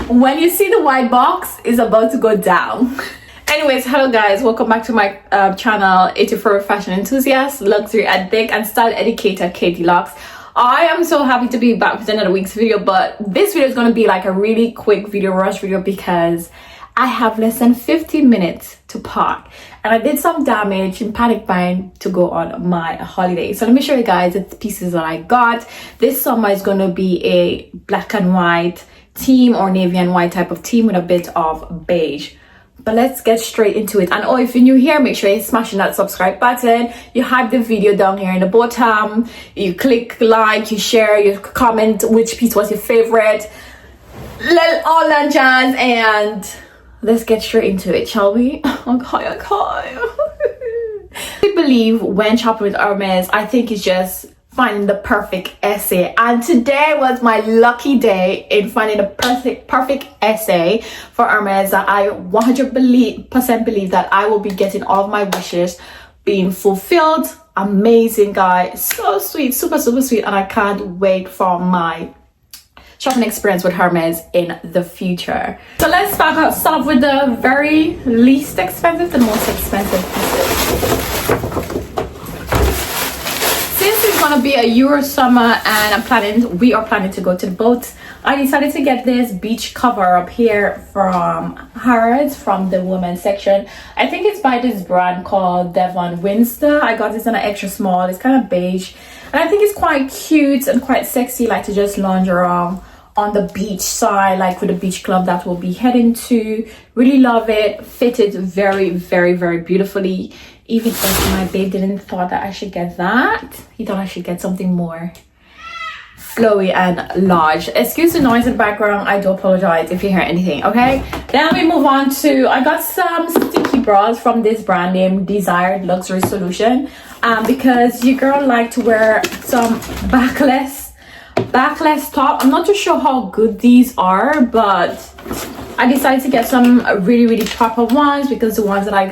when you see the white box, is about to go down. Anyways, hello guys, welcome back to my channel. It's your favorite fashion enthusiast, luxury addict, and style educator, Kate Deluxe. I am so happy to be back with another week's video, but this video is going to be like a really quick video, rush video, because I have less than 15 minutes to park, and I did some damage in panic buying to go on my holiday. So let me show you guys the pieces that I got. This summer is going to be a black and white theme, or navy and white type of theme with a bit of beige. But let's get straight into it. And oh, if you're new here, make sure you're smashing that subscribe button. You hype the video down here in the bottom. You click like, you share, you comment which piece was your favorite. All that jazz, and let's get straight into it, shall we? Okay. I believe when shopping with Hermes, I think it's just finding the perfect essay, and today was my lucky day in finding a perfect essay for Hermes that I 100% believe that I will be getting all of my wishes being fulfilled. Amazing guy, so sweet, super sweet, and I can't wait for my shopping experience with Hermes in the future. So let's start off with the very least expensive, the most expensive pieces. Since it's gonna be a Euro summer and we are planning to go to the boat, I decided to get this beach cover up here from Harrods, from the women's section. I think it's by this brand called Devon Winster. I got this in an extra small. It's kind of beige, and I think it's quite cute and quite sexy, like to just lounge around on the beach side, like with the beach club that we'll be heading to. Really love it. Fitted very beautifully. Even if my babe didn't thought that I should get that, he thought I should get something more flowy and large. Excuse the noise in the background, I do apologize if you hear anything. Okay, then we move on to, I got some sticky bras from this brand named Desired Luxury Solution, because your girl like to wear some backless top. I'm not too sure how good these are, but I decided to get some really proper ones, because the ones that I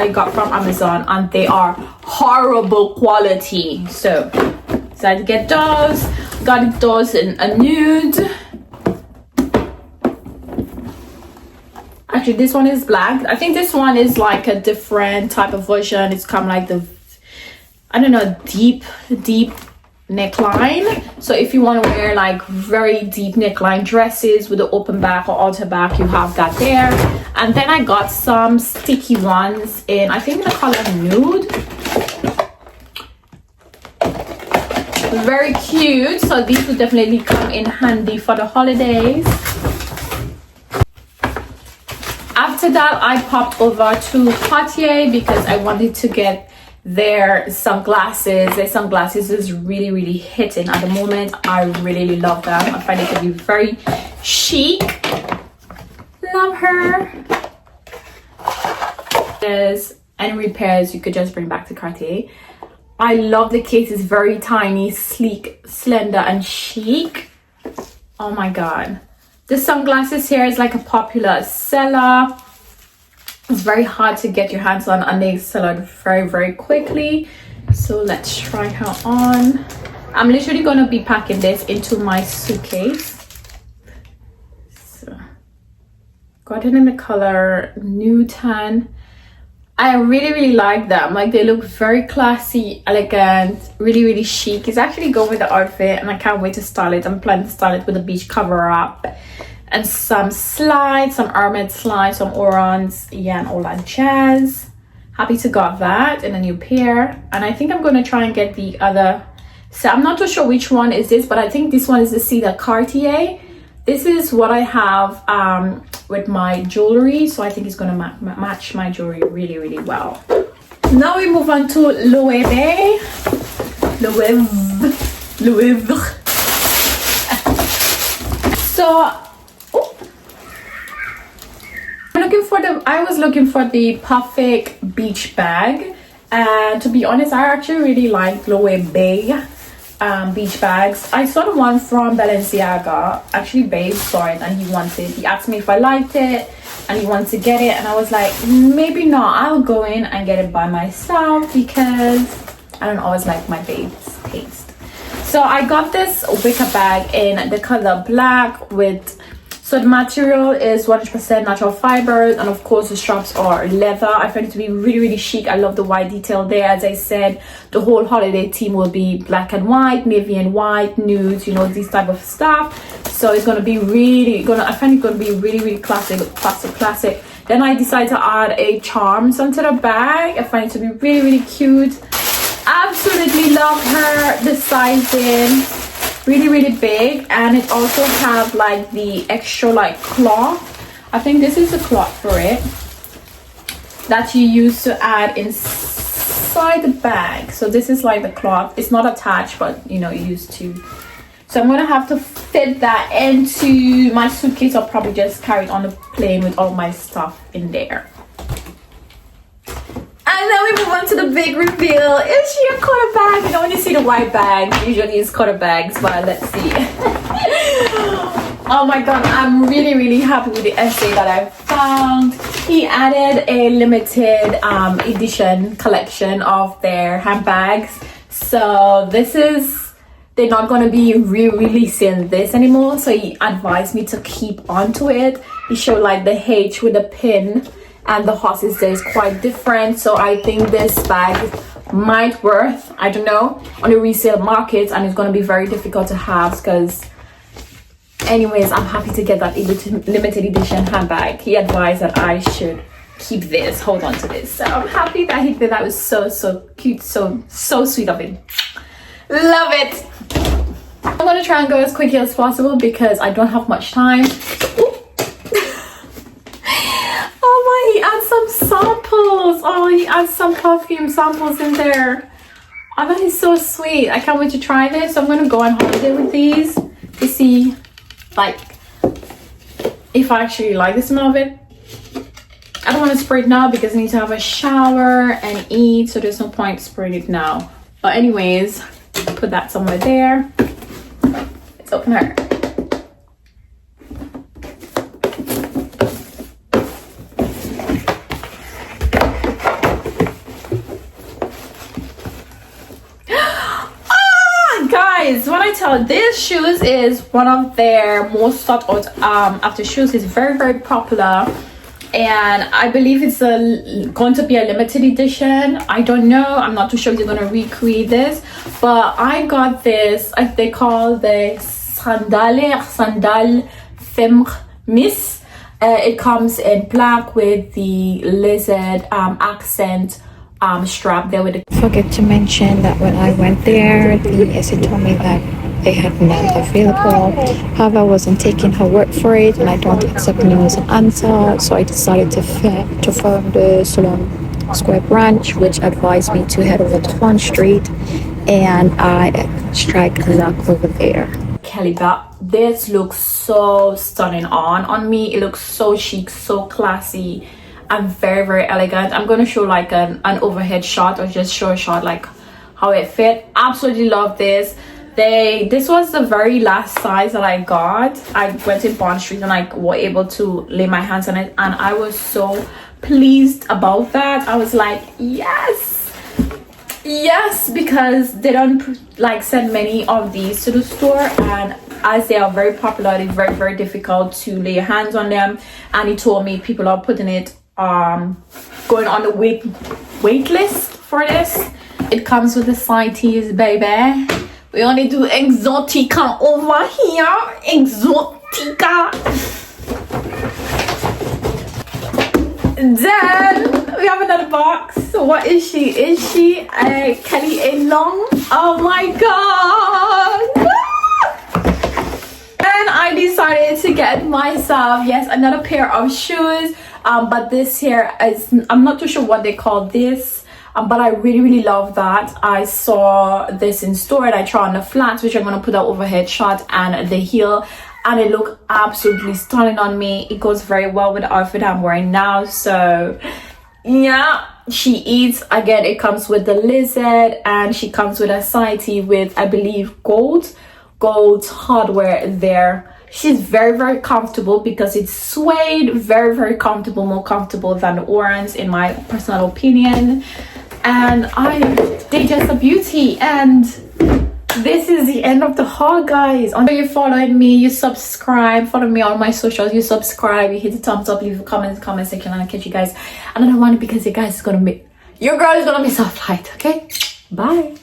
got from Amazon, and they are horrible quality. So decided to get those. Got those in a nude. Actually, this one is black. I think this one is like a different type of version. It's kind of like the, I don't know, deep neckline. So if you want to wear like very deep neckline dresses with the open back or alter back, you have that there. And then I got some sticky ones in, I think, the color nude. Very cute. So these would definitely come in handy for the holidays. After that, I popped over to Cartier because I wanted to get their sunglasses. Their sunglasses is really hitting at the moment. I really love them. I find it to be very chic. Love her. There's any repairs you could just bring back to Cartier. I love the case. It's very tiny, sleek, slender, and chic. Oh my god. The sunglasses here is like a popular seller. It's very hard to get your hands on, and they sell out very quickly. So let's try her on. I'm literally going to be packing this into my suitcase. So got it in the color nude tan. I really like them. Like, they look very classy, elegant, really chic. It's actually going with the outfit, and I can't wait to style it. I'm planning to style it with a beach cover up and some slides, some Hermès slides, some orans, yeah, and all that jazz. Happy to got that in a new pair. And I think I'm going to try and get the other, so I'm not too sure which one is this, but I think this one is the Cedar Cartier. This is what I have with my jewelry, so I think it's going to match my jewelry really well. Now we move on to Loewe. So I was looking for the perfect beach bag, and to be honest, I actually really like Loewe beach bags. I saw the one from Balenciaga. Actually, babe saw it and he asked me if I liked it, and he wanted to get it, and I was like, maybe not, I'll go in and get it by myself, because I don't always like my babe's taste. So I got this wicker bag in the color black with So the material is 100% natural fibers, and of course the straps are leather. I find it to be really chic. I love the white detail there. As I said, the whole holiday theme will be black and white, navy and white, nudes, you know, these type of stuff. So it's gonna be I find it gonna be really classic. Then I decided to add a charms onto the bag. I find it to be really cute. Absolutely love her. The sizing, really big, and it also have like the extra like cloth. I think this is the cloth for it that you use to add inside the bag. So this is like the cloth. It's not attached, but you know, used to. So I'm gonna have to fit that into my suitcase. I'll probably just carry it on the plane with all my stuff in there. And then we move on to the big reveal. Is she a Cotter bag? You know, when you see the white bags, usually it's Cotter bags, but let's see. Oh my god, I'm really happy with the essay that I found. He added a limited edition collection of their handbags. So this is, they're not going to be re-releasing this anymore. So he advised me to keep onto it. He showed like the H with a pin, and the horses there is quite different. So I think this bag might worth, I don't know, on the resale market, and it's going to be very difficult to have because anyways, I'm happy to get that limited edition handbag. He advised that I should keep this, hold on to this. So I'm happy that he did that. Was so cute, so sweet of him. Love it. I'm gonna try and go as quickly as possible because I don't have much time. Oh my, he adds some samples. Oh, he adds some perfume samples in there. Oh, that is so sweet. I can't wait to try this. So I'm gonna go on holiday with these to see like if I actually like the smell of it. I don't want to spray it now because I need to have a shower and eat, so there's no point spraying it now. But anyways, put that somewhere there. Let's open her. When I tell this shoes is one of their most sought out after shoes. It's very popular, and I believe it's going to be a limited edition. I don't know, I'm not too sure if they're going to recreate this, but I got this. They call the sandal Hermès. It comes in black with the lizard accent strap there with the. Forget to mention that when I went there, the essay told me that they had none available. However, I wasn't taking her word for it, and I don't accept no as an answer. So I decided to phone the Salon Square branch, which advised me to head over to Fun Street, and I strike luck over there. Kelly, this looks so stunning on me. It looks so chic, so classy, and very elegant. I'm going to show like an overhead shot, or just show a shot like how it fit. Absolutely love this. This was the very last size that I got. I went in Bond Street and I was able to lay my hands on it, and I was so pleased about that. I was like, yes, because they don't like send many of these to the store, and as they are very popular, it's very difficult to lay your hands on them. And he told me people are putting it going on the wait list for this. It comes with the side tees, baby. We only do exotica over here. Exotica. Then we have another box. What is she? Is she a Kelly A Long? Oh my god. And I decided to get myself, yes, another pair of shoes. But this here is, I'm not too sure what they call this. But I really love that. I saw this in store and I tried on the flats, which I'm going to put an overhead shot, and the heel, and it looked absolutely stunning on me. It goes very well with the outfit I'm wearing now. So yeah, she eats. Again, it comes with the lizard, and she comes with a side tee with, I believe, gold hardware there. She's very comfortable because it's suede. Very comfortable, more comfortable than the orange in my personal opinion. And they're just a beauty. And this is the end of the haul, guys. Until you're following me, you subscribe, follow me on my socials, you subscribe, you hit the thumbs up, leave a comment in the comment section, and I'll catch you guys another one, because your girl is gonna miss our flight. Okay, bye.